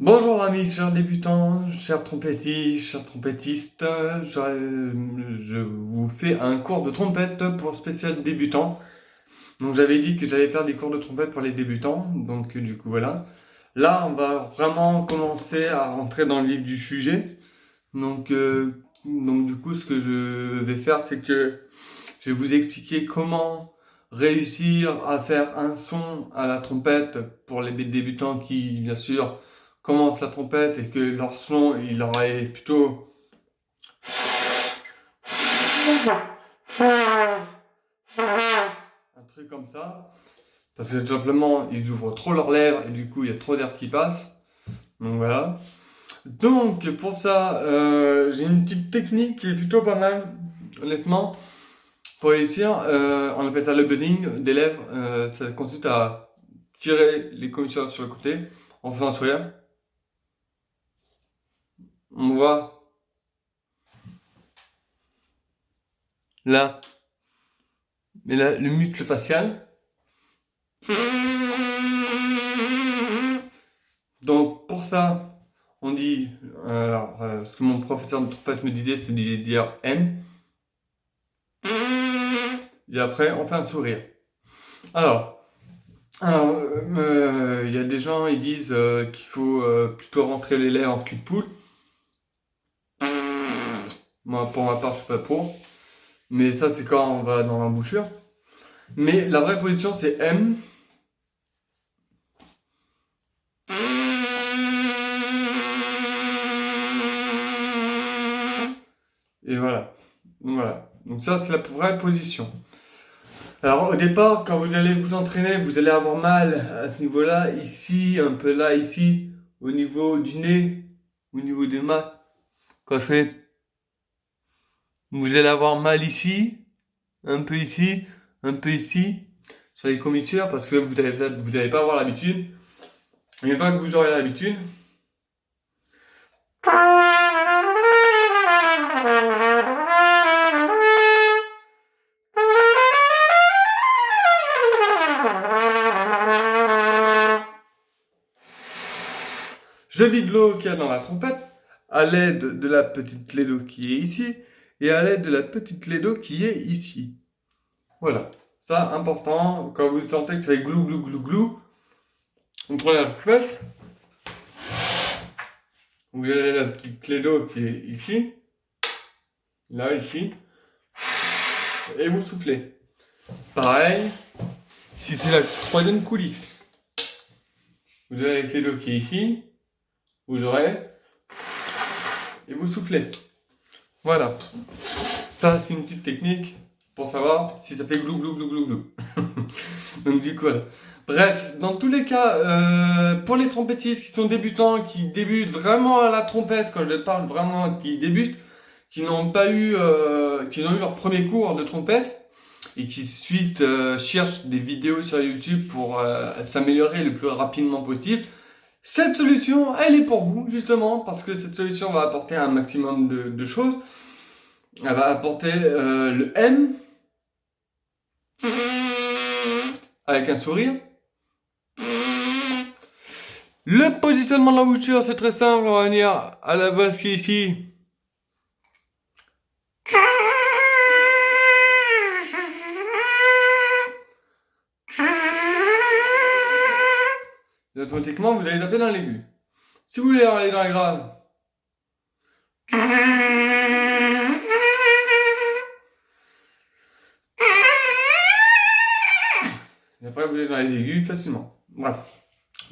Bonjour amis, chers débutants, chers trompettistes, chers trompettistes, je vous fais un cours de trompette pour spécial débutants. Donc j'avais dit que j'allais faire des cours de trompette pour les débutants, donc du coup voilà. Là on va vraiment commencer à rentrer dans le vif du sujet. Donc du coup ce que je vais faire c'est que je vais vous expliquer comment réussir à faire un son à la trompette pour les débutants qui, bien sûr, commencent la trompette et que leur son, il leur est plutôt un truc comme ça. Parce que tout simplement, ils ouvrent trop leurs lèvres et du coup, il y a trop d'air qui passe. Donc voilà. Donc pour ça, j'ai une petite technique qui est plutôt pas mal, honnêtement. Pour réussir, on appelle ça le buzzing des lèvres. Ça consiste à tirer les commissures sur le côté en faisant un sourire. On voit là, mais là, le muscle facial. Donc pour ça, on dit, ce que mon professeur de trompette me disait, c'est de dire M. Et après, on fait un sourire. Alors, il y a des gens, ils disent qu'il faut plutôt rentrer les lèvres en cul de poule. Moi, pour ma part, je suis pas pour. Mais ça, c'est quand on va dans l'embouchure. Mais la vraie position, c'est M. Et voilà. Voilà. Donc ça, c'est la vraie position. Alors au départ, quand vous allez vous entraîner, vous allez avoir mal à ce niveau-là, ici, un peu là, ici, au niveau du nez, au niveau des mains. Quand je fais, vous allez avoir mal ici, un peu ici, sur les commissures, parce que vous allez pas avoir l'habitude. Et une fois que vous aurez l'habitude, je vide l'eau qu'il y a dans la trompette à l'aide de la petite clé d'eau qui est ici et à l'aide de la petite clé d'eau qui est ici. Voilà. Ça, important, quand vous sentez que ça fait glou glou glou glou, vous prenez la trompette, vous avez la petite clé d'eau qui est ici, là, ici, et vous soufflez. Pareil, si c'est la troisième coulisse, vous avez la clé d'eau qui est ici, vous aurez, et vous soufflez. Voilà. Ça, c'est une petite technique pour savoir si ça fait glou glou glou glou glou. Donc du coup, voilà. Bref, dans tous les cas, pour les trompettistes qui sont débutants, qui débutent vraiment à la trompette, quand je parle vraiment qui débutent, qui n'ont pas eu, qui ont eu leur premier cours de trompette et qui suite cherchent des vidéos sur YouTube pour s'améliorer le plus rapidement possible. Cette solution, elle est pour vous justement parce que cette solution va apporter un maximum de choses. Elle va apporter le M avec un sourire. Le positionnement de l'embouchure, c'est très simple. On va venir à la base qui est ici. Et automatiquement, vous allez taper dans l'aigu. Si vous voulez aller dans les graves, et après vous allez dans les aigus facilement. Bref.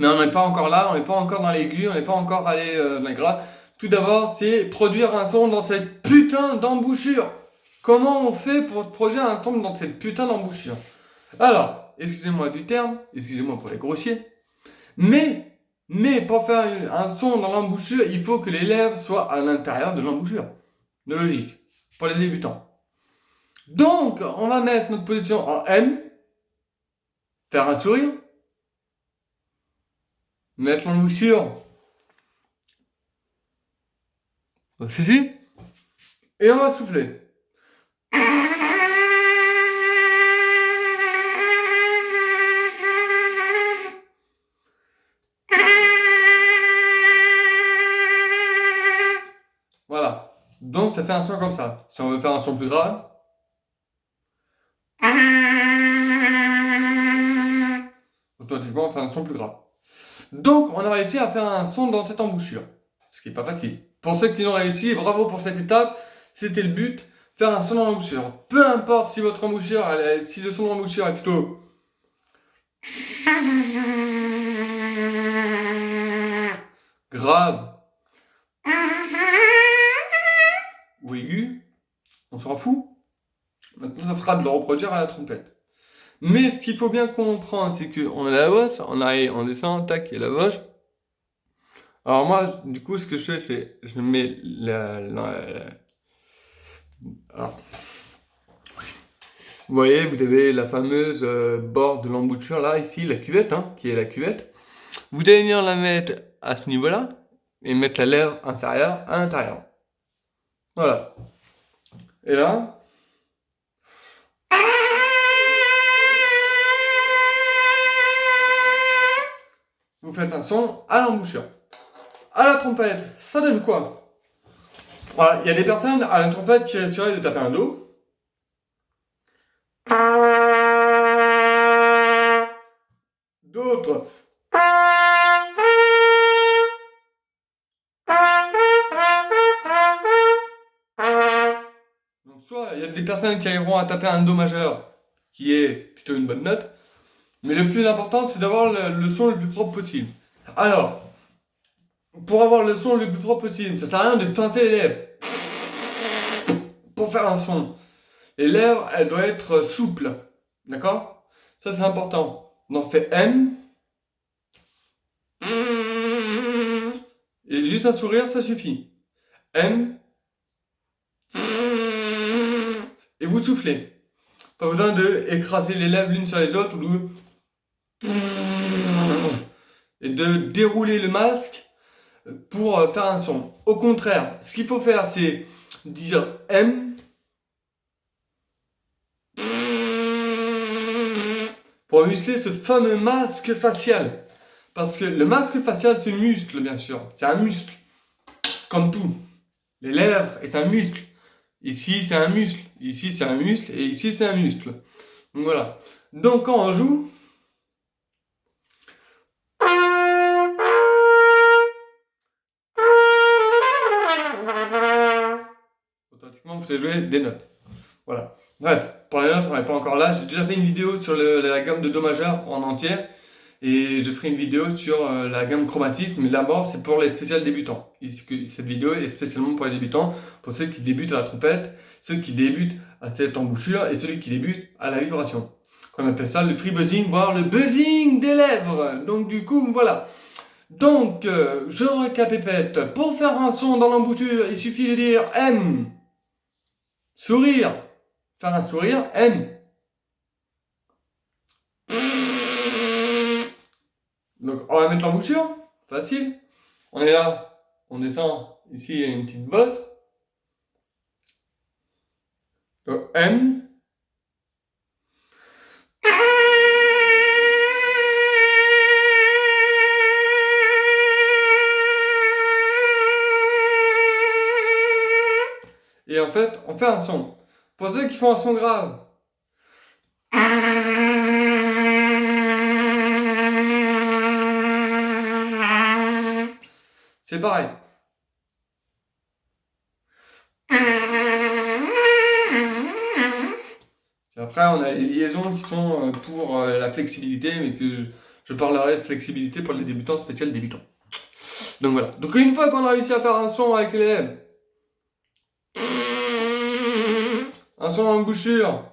Mais on n'est pas encore là, on n'est pas encore dans l'aigu, on n'est pas encore allé dans les graves. Tout d'abord, c'est produire un son dans cette putain d'embouchure. Comment on fait pour produire un son dans cette putain d'embouchure? Alors, excusez-moi du terme, excusez-moi pour les grossiers, mais pour faire un son dans l'embouchure, il faut que les lèvres soient à l'intérieur de l'embouchure. De logique, pour les débutants. Donc, on va mettre notre position en M, faire un sourire, mettre l'embouchure ici, et on va souffler. Donc ça fait un son comme ça. Si on veut faire un son plus grave, automatiquement on fait un son plus grave. Donc on a réussi à faire un son dans cette embouchure, ce qui n'est pas facile. Pour ceux qui l'ont réussi, bravo pour cette étape, c'était le but, faire un son dans l'embouchure. Peu importe si votre embouchure, si le son de l'embouchure est plutôt grave ou aigu, on s'en fout. Maintenant, ça sera de le reproduire à la trompette. Mais ce qu'il faut bien comprendre, c'est qu'on a la bosse, on arrive, on descend, tac, il y a la bosse. Alors moi, du coup, ce que je fais, c'est je mets alors, vous voyez, vous avez la fameuse bord de l'embouchure là, ici, la cuvette, hein, qui est la cuvette. Vous allez venir la mettre à ce niveau-là et mettre la lèvre inférieure à l'intérieur. Voilà. Et là, vous faites un son à l'embouchure. À la trompette, ça donne quoi? Voilà, il y a des personnes à la trompette qui risqueraient de taper un do. D'autres. Donc soit il y a des personnes qui arriveront à taper un do majeur, qui est plutôt une bonne note. Mais le plus important, c'est d'avoir le son le plus propre possible. Alors, pour avoir le son le plus propre possible, ça sert à rien de pincer les lèvres pour faire un son. Les lèvres, elles doivent être souples. D'accord? Ça, c'est important. On en fait M. Et juste un sourire, ça suffit. M. Et vous soufflez. Pas besoin de écraser les lèvres l'une sur les autres ou et de dérouler le masque pour faire un son. Au contraire, ce qu'il faut faire, c'est dire M pour muscler ce fameux masque facial. Parce que le masque facial, c'est un muscle, bien sûr. C'est un muscle. Comme tout. Les lèvres est un muscle. Ici, c'est un muscle. Ici, c'est un muscle. Et ici, c'est un muscle. Donc voilà. Donc quand on joue, automatiquement, vous allez jouer des notes. Voilà. Bref, pour les notes, on n'est pas encore là. J'ai déjà fait une vidéo sur la gamme de Do majeur en entière. Et je ferai une vidéo sur la gamme chromatique. Mais d'abord, c'est pour les spéciales débutants. Cette vidéo est spécialement pour les débutants. Pour ceux qui débutent à la trompette, ceux qui débutent à cette embouchure et ceux qui débutent à la vibration. On appelle ça le free buzzing, voire le buzzing des lèvres. Donc du coup, voilà. Donc, je récapépète. Pour faire un son dans l'embouchure, il suffit de dire M. Sourire. Faire un sourire, M. Donc, on va mettre l'embouchure. Facile. On est là. On descend. Ici, il y a une petite bosse. Donc, M. Et en fait, on fait un son. Pour ceux qui font un son grave, c'est pareil. Et après, on a les liaisons qui sont pour la flexibilité, mais que je parlerai de flexibilité pour les débutants, spécial débutants. Donc voilà. Donc une fois qu'on a réussi à faire un son avec les lèvres, un son en bouchure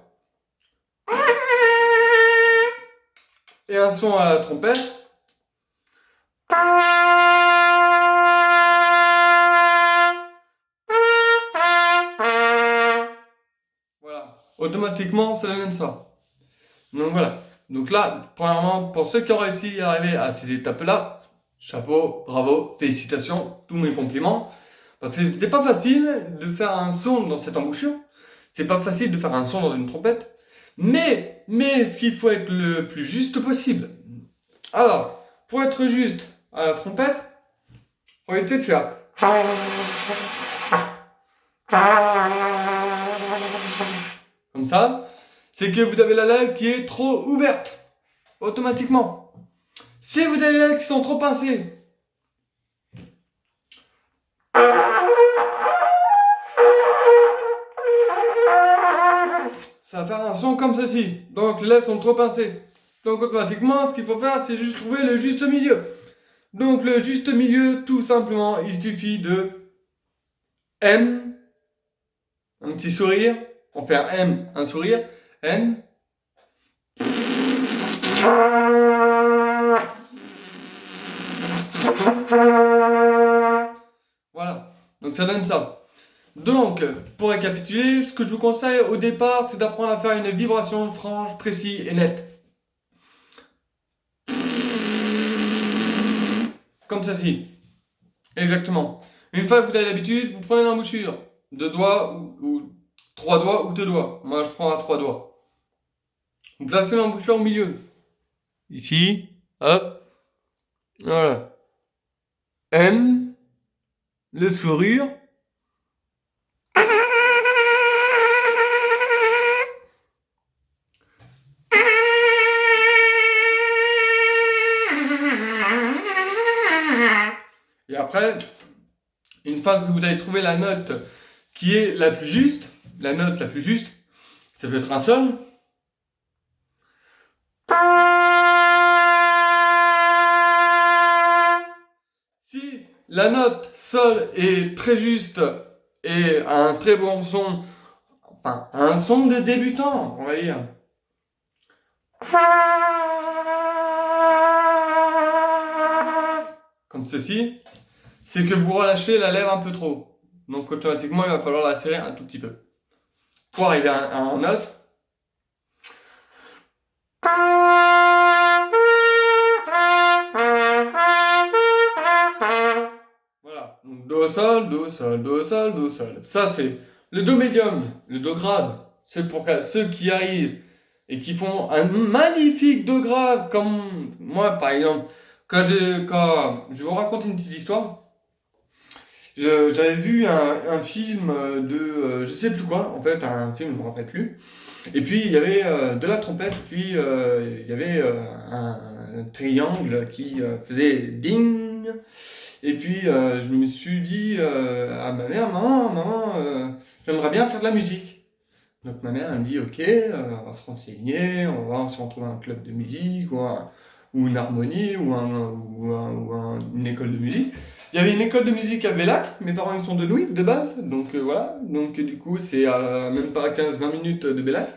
et un son à la trompette, voilà. Automatiquement, ça donne ça. Donc voilà. Donc là, premièrement, pour ceux qui ont réussi à arriver à ces étapes-là, chapeau, bravo, félicitations, tous mes compliments. Parce que c'était pas facile de faire un son dans cette embouchure. C'est pas facile de faire un son dans une trompette. Mais ce qu'il faut être le plus juste possible. Alors, pour être juste à la trompette, on va essayer de faire. Comme ça, c'est que vous avez la lèvre qui est trop ouverte, automatiquement. Si vous avez les lèvres qui sont trop pincées, ça va faire un son comme ceci. Donc les lèvres sont trop pincées. Donc automatiquement, ce qu'il faut faire, c'est juste trouver le juste milieu. Donc le juste milieu, tout simplement, il suffit de M, un petit sourire. On fait un M, un sourire. N. Voilà. Donc ça donne ça. Donc, pour récapituler, ce que je vous conseille au départ, c'est d'apprendre à faire une vibration franche, précise et nette. Comme ceci. Exactement. Une fois que vous avez l'habitude, vous prenez l'embouchure. 2 doigts ou 3 doigts ou 2 doigts. Moi, je prends à 3 doigts. Vous placez l'embouchure au milieu. Ici. Hop. Voilà. M. Le sourire. Et après, une fois que vous avez trouvé la note qui est la plus juste, la note la plus juste, ça peut être un sol. Si la note sol est très juste et a un très bon son, enfin un son de débutant, on va dire. Comme ceci, c'est que vous relâchez la lèvre un peu trop. Donc automatiquement, il va falloir la serrer un tout petit peu. Pour arriver à un 9. Voilà, donc do sol, do sol, do sol, do sol. Ça c'est le do médium, le do grave. C'est pour ceux qui arrivent et qui font un magnifique do grave, comme moi par exemple. Quand je vais vous raconter une petite histoire. J'avais vu un film de je sais plus quoi, en fait, un film, je me rappelle plus. Et puis il y avait de la trompette, puis il y avait un triangle qui faisait ding. Et puis je me suis dit à ma mère, maman, j'aimerais bien faire de la musique. Donc ma mère elle me dit, ok, on va se renseigner, on va voir si on trouve un club de musique ou une harmonie ou une école de musique. Il y avait une école de musique à Bellac, mes parents ils sont de Nouy de base, donc voilà, donc du coup c'est même pas 15-20 minutes de Bellac.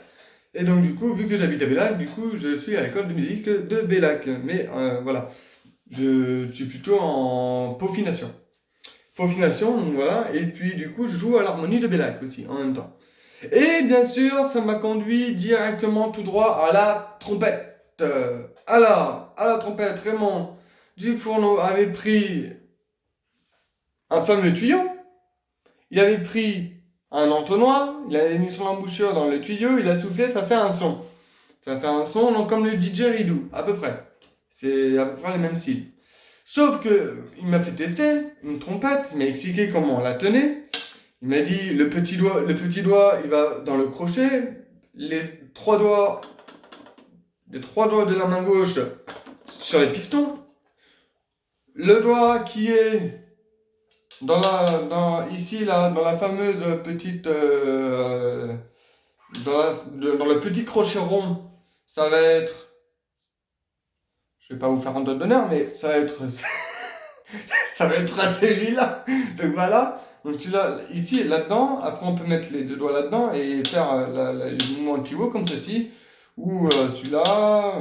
Et donc du coup, vu que j'habite à Bellac, du coup je suis à l'école de musique de Bellac. Mais voilà, je suis plutôt en peaufination. Peaufination, donc voilà, et puis du coup je joue à l'harmonie de Bellac aussi en même temps. Et bien sûr, ça m'a conduit directement tout droit à la trompette. Alors, à la trompette, Raymond Dufourneau avait pris un fameux tuyau. Il avait pris un entonnoir, il avait mis son embouchure dans le tuyau, il a soufflé, ça fait un son. Ça fait un son donc comme le DJ Ridou, à peu près. C'est à peu près les mêmes styles. Sauf que il m'a fait tester une trompette, il m'a expliqué comment on la tenait. Il m'a dit le petit doigt, il va dans le crochet, les 3 doigts, de la main gauche sur les pistons. Le doigt qui est ici là, dans la fameuse petite, dans le petit crochet rond, ça va être, je vais pas vous faire un doigt d'honneur, mais ça va être, ça va être à celui-là. Donc voilà. Donc celui-là, ici, là-dedans. Après, on peut mettre les 2 doigts là-dedans et faire le mouvement de pivot comme ceci. Ou celui-là.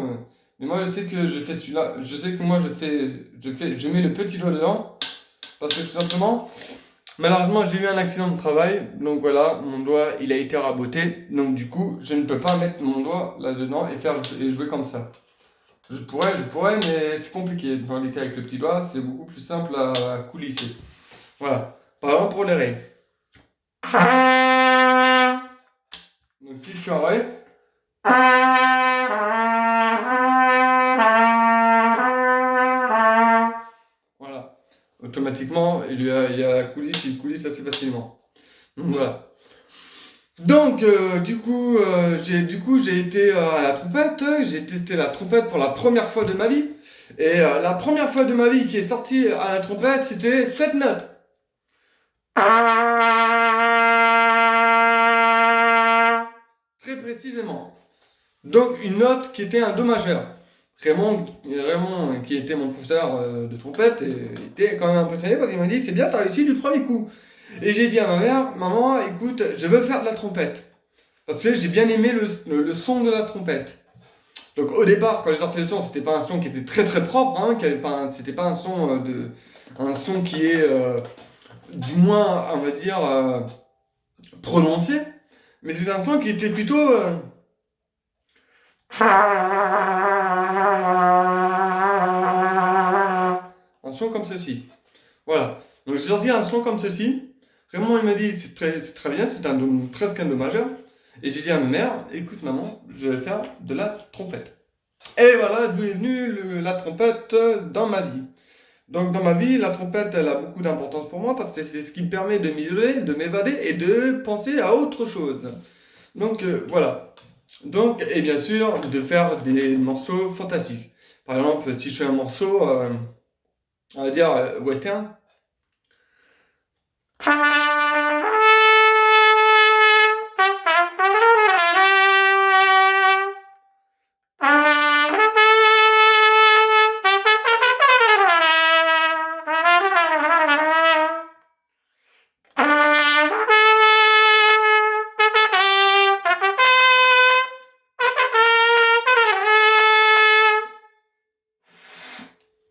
Mais moi, je sais que je fais celui-là. Je sais que moi, je mets le petit doigt dedans. Parce que tout simplement, malheureusement, j'ai eu un accident de travail. Donc voilà, mon doigt, il a été raboté. Donc du coup, je ne peux pas mettre mon doigt là-dedans et jouer comme ça. Je pourrais, mais c'est compliqué. Dans les cas avec le petit doigt, c'est beaucoup plus simple à coulisser. Voilà. Par exemple, pour les ré. Donc si je suis en ré. Voilà. Automatiquement, il y a la coulisse, il coulisse assez facilement. Donc, voilà. Donc, j'ai été à la trompette. J'ai testé la trompette pour la première fois de ma vie. Et la première fois de ma vie qui est sortie à la trompette, c'était cette note. Très précisément. Donc, une note qui était un do majeur. Raymond, qui était mon professeur de trompette, était quand même impressionné parce qu'il m'a dit c'est bien, t'as réussi du premier coup. Et j'ai dit à ma mère, maman, écoute, je veux faire de la trompette. Parce que j'ai bien aimé le son de la trompette. Donc au départ, quand j'ai sorti le son, c'était pas un son qui était très très propre, hein, c'était pas un son qui est, du moins, on va dire, prononcé. Mais c'était un son qui était plutôt un son comme ceci. Voilà. Donc j'ai sorti un son comme ceci. Raymond il m'a dit c'est très bien, c'est presque un do majeur. Et j'ai dit à ma mère, écoute maman, je vais faire de la trompette. Et voilà, d'où est venue la trompette dans ma vie. Donc dans ma vie, la trompette, elle a beaucoup d'importance pour moi parce que c'est ce qui me permet de m'isoler, de m'évader et de penser à autre chose. Donc voilà. Donc, et bien sûr, de faire des morceaux fantastiques. Par exemple, si je fais un morceau, on va dire western.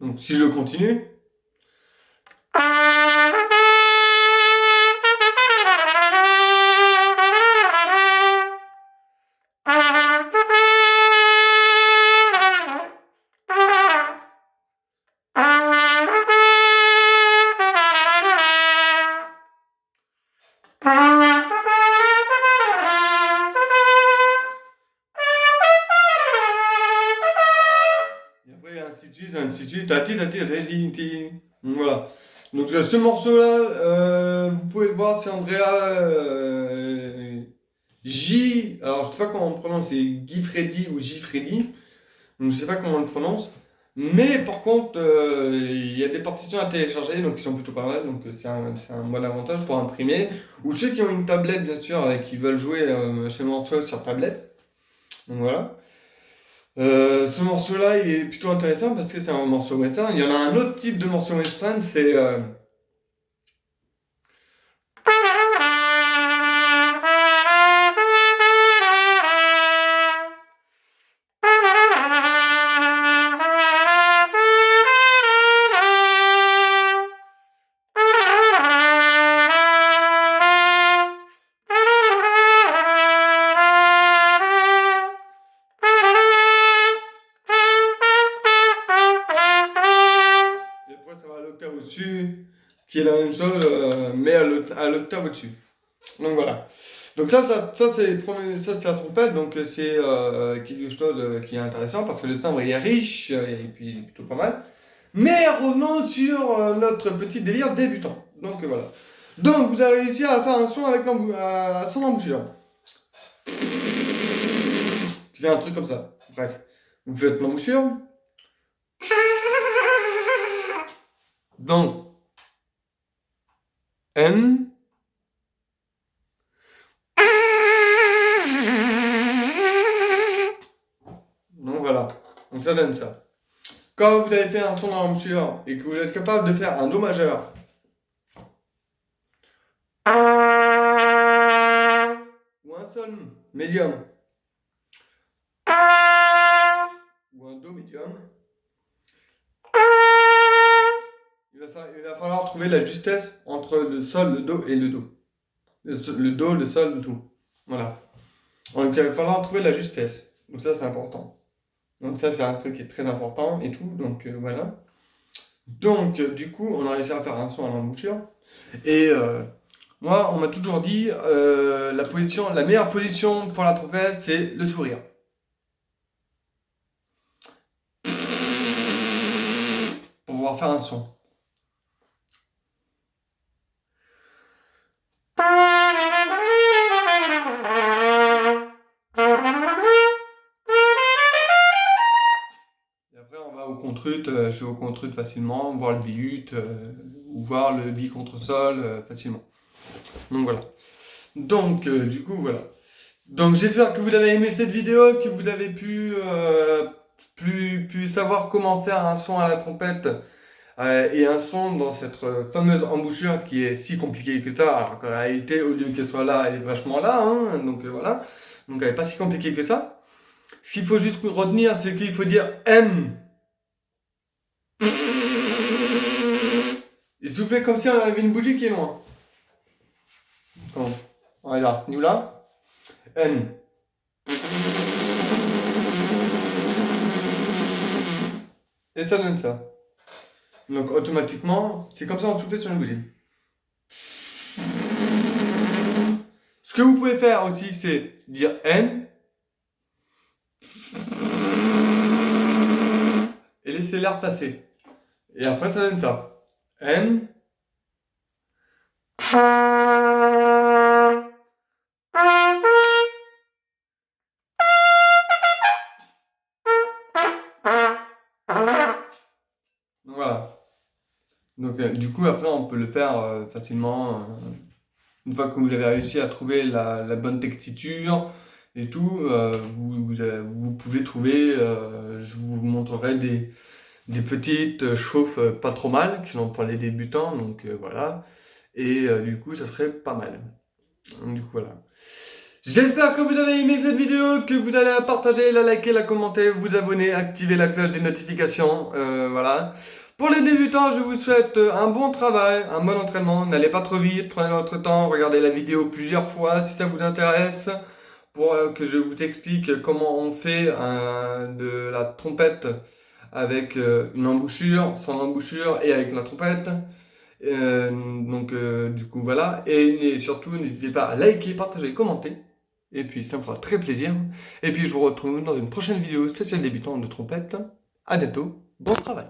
Donc, si je continue. Et après, ainsi de suite, donc voilà. Donc ce morceau-là, vous pouvez le voir, c'est Andrea J. Alors je sais pas comment on le prononce, c'est Guy Freddy ou J Freddy. Donc je sais pas comment on le prononce. Mais par contre, il y a des partitions à télécharger, donc qui sont plutôt pas mal. Donc c'est un bon avantage pour imprimer. Ou ceux qui ont une tablette, bien sûr, et qui veulent jouer ce morceau sur tablette. Donc voilà. Ce morceau-là, il est plutôt intéressant parce que c'est un morceau western. Il y en a un autre type de morceau western, c'est et après ça va à l'octave au-dessus, qui est la même chose, mais à l'octave au-dessus. Donc voilà. Donc ça c'est ça c'est la trompette, donc c'est quelque chose qui est intéressant parce que le timbre il est riche et puis il est plutôt pas mal. Mais revenons sur notre petit délire débutant. Donc voilà. Donc vous avez réussi à faire un son avec son embouchure. Tu fais un truc comme ça. Bref. Vous faites l'embouchure. Donc N. Donc voilà. Donc ça donne ça. Quand vous avez fait un son dans l'embouchure et que vous êtes capable de faire un do majeur ou un sol médium ou un do médium, il va falloir trouver la justesse entre le sol, le do et le do. Le do, le sol, le do. Voilà. Donc il va falloir trouver la justesse. Donc ça c'est important. Donc ça c'est un truc qui est très important et tout. Donc voilà. Donc du coup on a réussi à faire un son à l'embouchure. Et moi on m'a toujours dit la meilleure position pour la trompette c'est le sourire. Pour pouvoir faire un son. contre-ut, jouer au contre-ut facilement, voir le bi-ut, ou voir le bi contre sol facilement. Donc voilà. Donc du coup voilà. Donc j'espère que vous avez aimé cette vidéo, que vous avez pu savoir comment faire un son à la trompette et un son dans cette fameuse embouchure qui est si compliquée que ça, alors qu'en réalité, au lieu qu'elle soit là, elle est vachement là, hein, donc voilà. Donc elle n'est pas si compliquée que ça. Ce qu'il faut juste retenir, c'est qu'il faut dire M. Et souffler comme si on avait une bougie qui est loin. Bon, regarde, ce niveau-là. N. Et ça donne ça. Donc automatiquement, c'est comme ça on souffle sur une bougie. Ce que vous pouvez faire aussi, c'est dire N et laisser l'air passer. Et après, ça donne ça. N. Donc voilà. Donc du coup, après, on peut le faire facilement. Une fois que vous avez réussi à trouver la bonne texture et tout, vous pouvez trouver, je vous montrerai des petites chauffes pas trop mal, qui sont pour les débutants, donc voilà. Et du coup, ça serait pas mal. Donc du coup, voilà. J'espère que vous avez aimé cette vidéo, que vous allez la partager, la liker, la commenter, vous abonner, activer la cloche des notifications, voilà. Pour les débutants, je vous souhaite un bon travail, un bon entraînement. N'allez pas trop vite, prenez votre temps, regardez la vidéo plusieurs fois si ça vous intéresse, pour que je vous explique comment on fait de la trompette avec une embouchure, sans embouchure et avec la trompette. Du coup voilà, et surtout n'hésitez pas à liker, partager, commenter, et puis ça me fera très plaisir. Et puis je vous retrouve dans une prochaine vidéo spéciale débutant de trompette. À bientôt, bon travail.